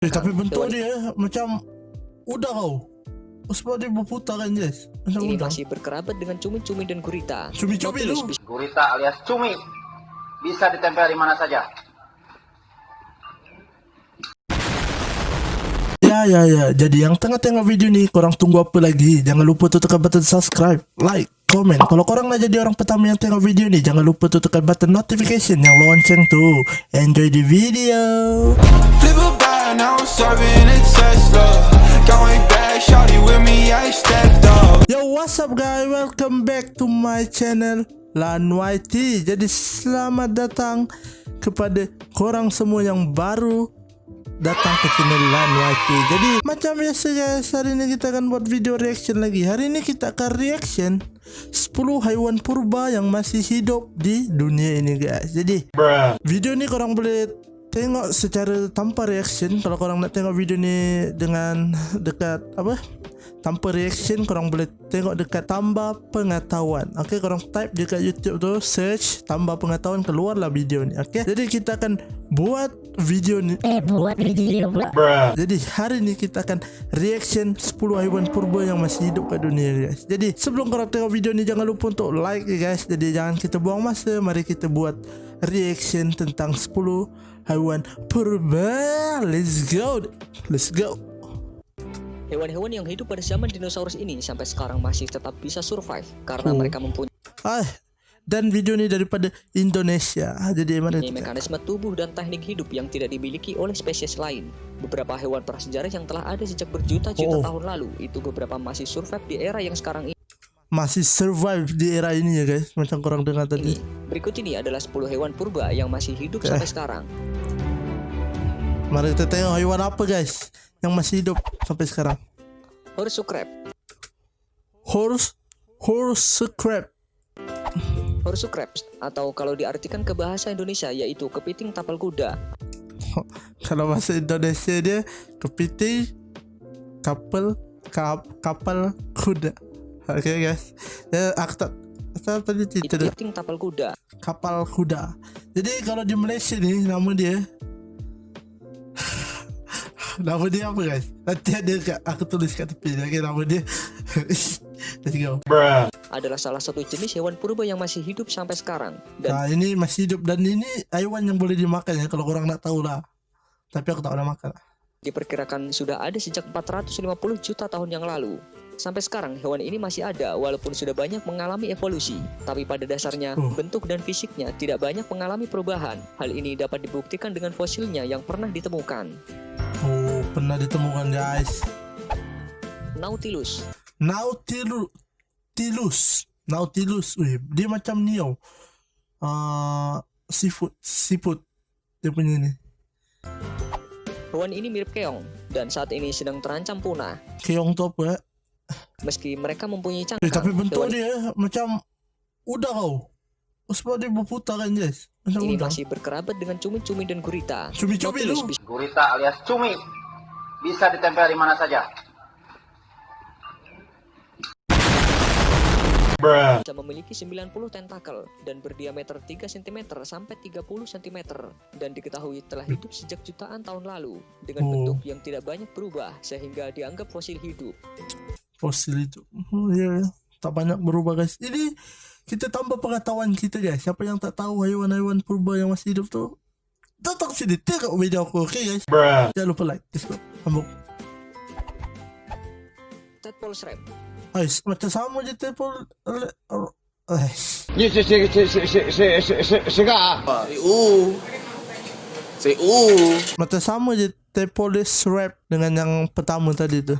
Tapi bentuk dia macam udang kau. Sebab dia berputar kan guys. Macam Ini udang. masih berkerabat dengan cumi-cumi dan gurita. Cumi-cumi lu. Gurita alias cumi bisa ditempel di mana saja. Ya. Jadi yang tengah-tengah video nih, korang tunggu apa lagi? Jangan lupa tuh tekan button subscribe, like, komen. Kalau korang nak jadi orang pertama yang tengok video nih, jangan lupa tuh tekan button notification yang lonceng tuh. Enjoy the video. Flip a bag, now I'm serving a Tesla. Going back, shawty with me, I stepped up. Yo, what's up guys? Welcome back to my channel LanYT. Jadi selamat datang kepada korang semua yang baru datang ke channel LanYT. Jadi macam biasa guys, hari ini kita akan buat video reaction lagi. Hari ini kita akan reaction 10 haiwan purba yang masih hidup di dunia ini guys. Jadi video ini korang boleh tengok secara tanpa reaction. Kalau korang nak tengok video ni dengan dekat tanpa reaction, korang boleh tengok dekat tambah pengetahuan. Okey, korang type dekat YouTube tu, search tambah pengetahuan, keluarlah video ni. Okey, jadi kita akan buat video ni. Jadi hari ni kita akan reaction 10 haiwan purba yang masih hidup kat dunia guys. Jadi sebelum korang tengok video ni, jangan lupa untuk like guys. Jadi jangan kita buang masa, mari kita buat reaction tentang 10 haiwan purba. Let's go. Hewan-hewan yang hidup pada zaman dinosaurus ini sampai sekarang masih tetap bisa survive karena mereka mempunyai Dan video ini daripada Indonesia. Jadi mana mekanisme tubuh dan teknik hidup yang tidak dimiliki oleh spesies lain. Beberapa hewan prasejarah yang telah ada sejak berjuta-juta tahun lalu itu beberapa masih survive di era yang sekarang ini. Masih survive di era ini ya guys, macam korang dengar tadi. Berikut ini adalah 10 hewan purba yang masih hidup sampai sekarang. Mari kita tengok haiwan apa guys yang masih hidup sampai sekarang. Horse crab. Horse crab. Horse crabs atau kalau diartikan ke bahasa Indonesia yaitu kepiting tapal kuda. Kalau bahasa Indonesia dia kepiting kapal kuda. Oke guys. Aku tak tadi Kepiting tapal kuda. Kapal kuda. Jadi kalau di Malaysia ni nama dia apa guys? Nanti ada aku tulis kat tepi. Okay, nama dia let's go. Adalah salah satu jenis hewan purba yang masih hidup sampai sekarang. Dan Nah, ini masih hidup dan ini haiwan yang boleh dimakan ya, kalau korang nak tahu lah. Tapi aku tak pernah makan. diperkirakan sudah ada sejak 450 juta tahun yang lalu. Sampai sekarang hewan ini masih ada walaupun sudah banyak mengalami evolusi. Tapi pada dasarnya bentuk dan fisiknya tidak banyak mengalami perubahan. Hal ini dapat dibuktikan dengan fosilnya yang pernah ditemukan. Oh, pernah ditemukan guys. Nautilus. Nautilus. Wih, dia macam Neo. Seafood. Dia punya ini. Hewan ini mirip keong dan saat ini sedang terancam punah. Keong tu apa? Meski mereka mempunyai cangkang, Tapi bentuk hewan dia macam udang kau. Sebab dia berputar kan guys. Macam ini udang. masih berkerabat dengan cumi-cumi dan gurita. Cumi-cumi lu. Gurita alias cumi bisa ditempel di mana saja. Bisa memiliki 90 tentakel dan berdiameter 3 cm sampai 30 cm dan diketahui telah hidup sejak jutaan tahun lalu dengan bentuk yang tidak banyak berubah sehingga dianggap fosil hidup. Fosil itu. Ya, tak banyak berubah guys. Ini kita tambah pengetahuan kita guys. Siapa yang tak tahu haiwan-haiwan purba yang masih hidup tu, datang sini tengok video aku, okay guys. Jangan lupa like. Let's go. Sambung. Tadpole shrimp. Ais, macam sama je tepol. Macam sama je tepol shrimp dengan yang pertama tadi tu.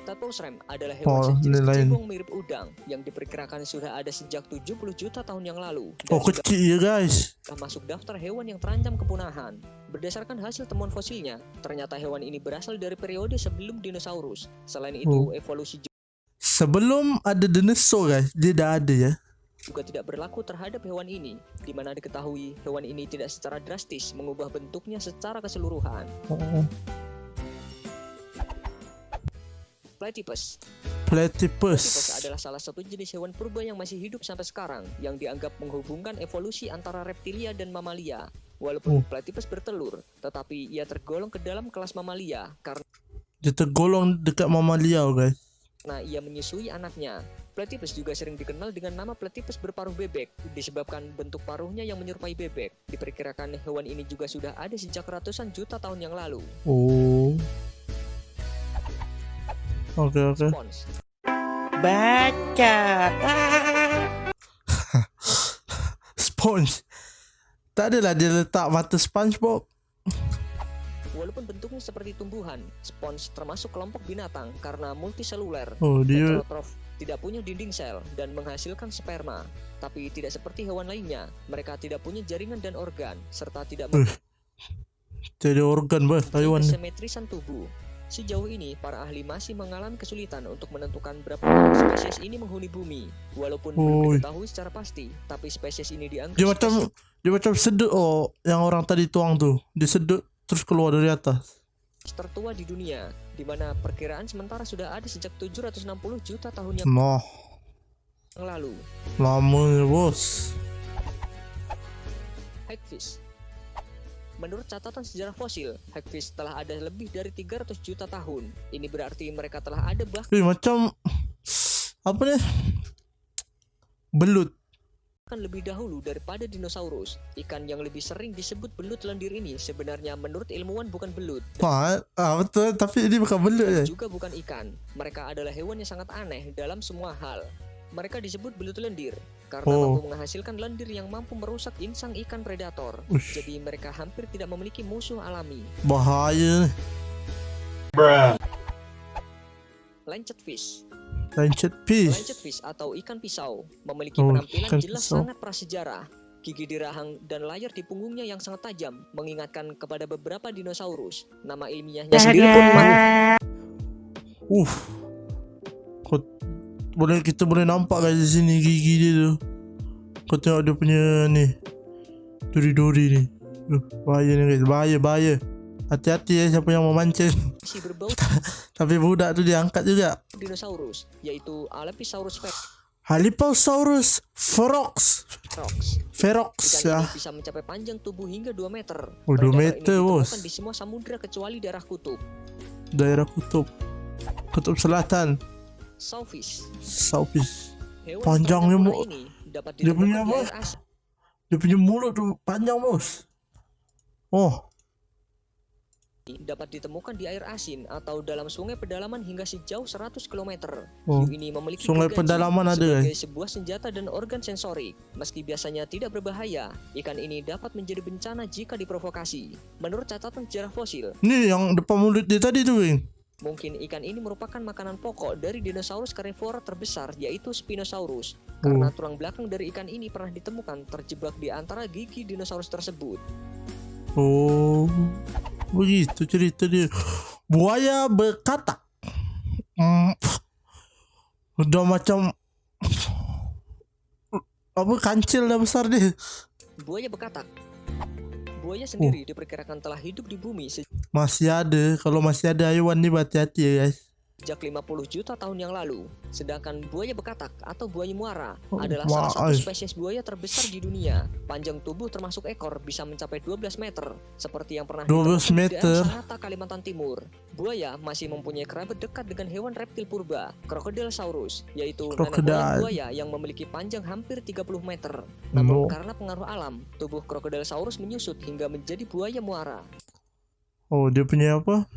Tadpole shrimp adalah hewan sejenis cebong mirip udang yang diperkirakan sudah ada sejak 70 juta tahun yang lalu. Oh, kecil ya guys. Sudah masuk daftar hewan yang terancam kepunahan. Berdasarkan hasil temuan fosilnya, ternyata hewan ini berasal dari periode sebelum dinosaurus. Selain itu, evolusi sebelum ada dinosaur guys, dia dah ada ya. juga tidak berlaku terhadap hewan ini, di mana diketahui hewan ini tidak secara drastis mengubah bentuknya secara keseluruhan. Platypus adalah salah satu jenis hewan purba yang masih hidup sampai sekarang, yang dianggap menghubungkan evolusi antara reptilia dan mamalia. Walaupun platypus bertelur, tetapi ia tergolong ke dalam kelas mamalia karena Dia tergolong dekat mamalia guys. ia menyusui anaknya. Platypus juga sering dikenal dengan nama platypus berparuh bebek disebabkan bentuk paruhnya yang menyerupai bebek. Diperkirakan hewan ini juga sudah ada sejak ratusan juta tahun yang lalu. Oh. Oke. Spons. Sponge. Tak adalah dia letak mata SpongeBob. Walaupun bentuknya seperti tumbuhan, spons termasuk kelompok binatang karena multiseluler. Oh, dia Heterotrof, tidak punya dinding sel dan menghasilkan sperma. Tapi tidak seperti hewan lainnya, mereka tidak punya jaringan dan organ serta tidak jadi organ bah Taiwan. simetrisan tubuh. Sejauh ini, para ahli masih mengalami kesulitan untuk menentukan berapa spesies ini menghuni bumi. Walaupun belum diketahui secara pasti, tapi spesies ini dianggap Dia macam sedut yang orang tadi tuang tuh. Dia sedut terus keluar dari atas. tertua di dunia, di mana perkiraan sementara sudah ada sejak 760 juta tahun yang Nah, lalu. lama ya bos. Hagfish. Menurut catatan sejarah fosil, hagfish telah ada lebih dari 300 juta tahun. Ini berarti mereka telah ada Macam apa nih? Belut. bahkan lebih dahulu daripada dinosaurus. Ikan yang lebih sering disebut belut lendir ini sebenarnya menurut ilmuwan bukan belut. Betul, tapi ini bukan belut ya. Juga bukan ikan. Mereka adalah hewan yang sangat aneh dalam semua hal. Mereka disebut belut lendir karena mampu menghasilkan lendir yang mampu merusak insang ikan predator. Jadi mereka hampir tidak memiliki musuh alami. Bahaya. Lancetfish. Lancetfish Atau ikan pisau memiliki penampilan ikan jelas pisau. sangat prasejarah. Gigi di rahang dan layar di punggungnya yang sangat tajam mengingatkan kepada beberapa dinosaurus. Nama ilmiahnya sendiri pun Kita boleh nampak guys di sini gigi dia tu. Kau tengok dia punya ni duri-duri ni. Bahaya ni guys, bahaya. Hati-hati ya siapa yang mau mancing. masih berbau Tapi budak tu diangkat juga. dinosaurus, yaitu Alepisaurus Haliposaurus ferox. Ikan ya. ini bisa mencapai panjang tubuh hingga 2 meter. 2 Predator meter, ini bos. ditemukan di semua samudra kecuali daerah kutub. Daerah kutub selatan. Sawfish. Hewan Panjangnya, ternaknya Mo. ini dapat Dia punya ditemukan di apa? air asin. Dia punya mulut tu panjang bos. Dapat ditemukan di air asin atau dalam sungai pedalaman hingga sejauh 100 km. Hiu ini memiliki Sungai gergaji pedalaman ada sebagai guys. sebuah senjata dan organ sensorik. Meski biasanya tidak berbahaya, ikan ini dapat menjadi bencana jika diprovokasi. Menurut catatan sejarah fosil, Ni yang depan mulut dia tadi tu Wing. mungkin ikan ini merupakan makanan pokok dari dinosaurus karnivora terbesar yaitu Spinosaurus. Karena tulang belakang dari ikan ini pernah ditemukan terjebak di antara gigi dinosaurus tersebut. Begitu cerita dia. Buaya berkatak. Udah macam apa kancil dah besar dia. Buaya bekatak. Buaya sendiri diperkirakan telah hidup di bumi Masih ada. Kalau masih ada haiwan ni hati-hati ya guys. sejak 50 juta tahun yang lalu. Sedangkan buaya bekatak atau buaya muara adalah Wah, salah satu spesies buaya terbesar di dunia. Panjang tubuh termasuk ekor bisa mencapai 12 meter, seperti yang pernah 12 ditemukan di meter. daerah Sanata, Kalimantan Timur. Buaya masih mempunyai kerabat dekat dengan hewan reptil purba, Crocodilosaurus, yaitu nenek moyang buaya yang memiliki panjang hampir 30 meter. Namun karena pengaruh alam, tubuh Crocodilosaurus menyusut hingga menjadi buaya muara. Dia punya apa?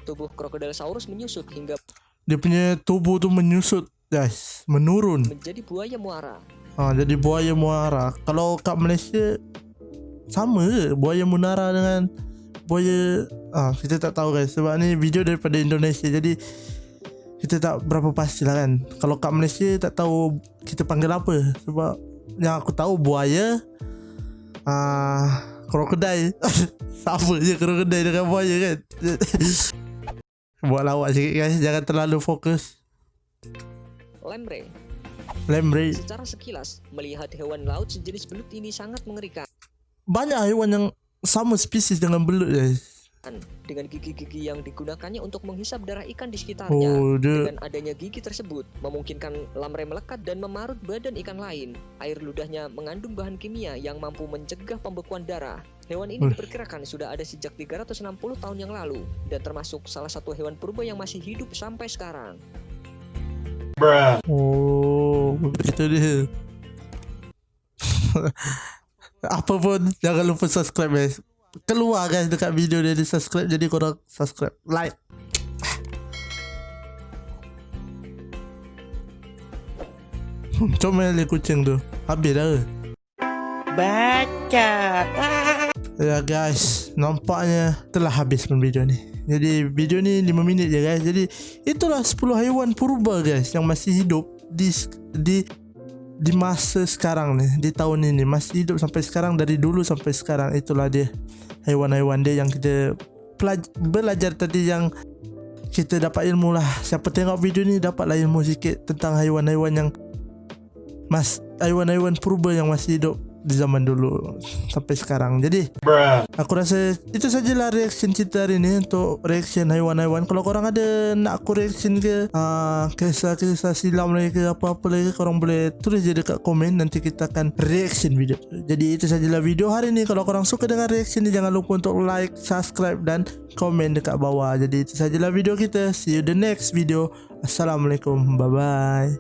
Tubuh Crocodilosaurus menyusut hingga Dia punya tubuh tu menyusut guys, menurun. menjadi buaya muara. Jadi buaya muara. Kalau kat Malaysia sama ke buaya munara dengan buaya kita tak tahu guys, sebab ni video daripada Indonesia, jadi kita tak berapa pastilah kan. Kalau kat Malaysia tak tahu kita panggil apa, sebab yang aku tahu buaya, krokodil. Sama je krokodil dengan buaya kan. Buat lawak sikit guys, jangan terlalu fokus. Lemre. Secara sekilas, melihat hewan laut sejenis belut ini sangat mengerikan. Banyak haiwan yang sama spesies dengan belut guys. dengan gigi-gigi yang digunakannya untuk menghisap darah ikan di sekitarnya. Oh, Dengan adanya gigi tersebut, memungkinkan lamprey melekat dan memarut badan ikan lain. Air ludahnya mengandung bahan kimia yang mampu mencegah pembekuan darah. Hewan ini diperkirakan sudah ada sejak 360 tahun yang lalu dan termasuk salah satu hewan purba yang masih hidup sampai sekarang. Oh, begitu dia. Apapun jangan lupa subscribe guys. Keluar guys dekat video dia di subscribe, jadi korang subscribe, like. Comel dia kucing tu. Habis dah. Baca. Ya guys, nampaknya telah habis pun video ni. Jadi video ni 5 minit je guys. Jadi itulah 10 haiwan purba guys yang masih hidup di masa sekarang ni, di tahun ini masih hidup sampai sekarang, dari dulu sampai sekarang. Itulah dia haiwan-haiwan dia yang kita belajar tadi, yang kita dapat ilmu lah. Siapa tengok video ni dapatlah ilmu sikit tentang haiwan-haiwan yang haiwan-haiwan purba yang masih hidup di zaman dulu sampai sekarang. Jadi aku rasa itu sajalah reaction kita hari ni, untuk reaction haiwan-haiwan. Kalau korang ada nak aku reaction ke kisah-kisah silam lagi ke apa-apa lagi, korang boleh tulis je dekat komen, nanti kita akan reaction video. Jadi itu sajalah video hari ni. Kalau korang suka dengan reaction ni, jangan lupa untuk like, subscribe dan komen dekat bawah. Jadi itu sajalah video kita. See you the next video. Assalamualaikum, bye bye.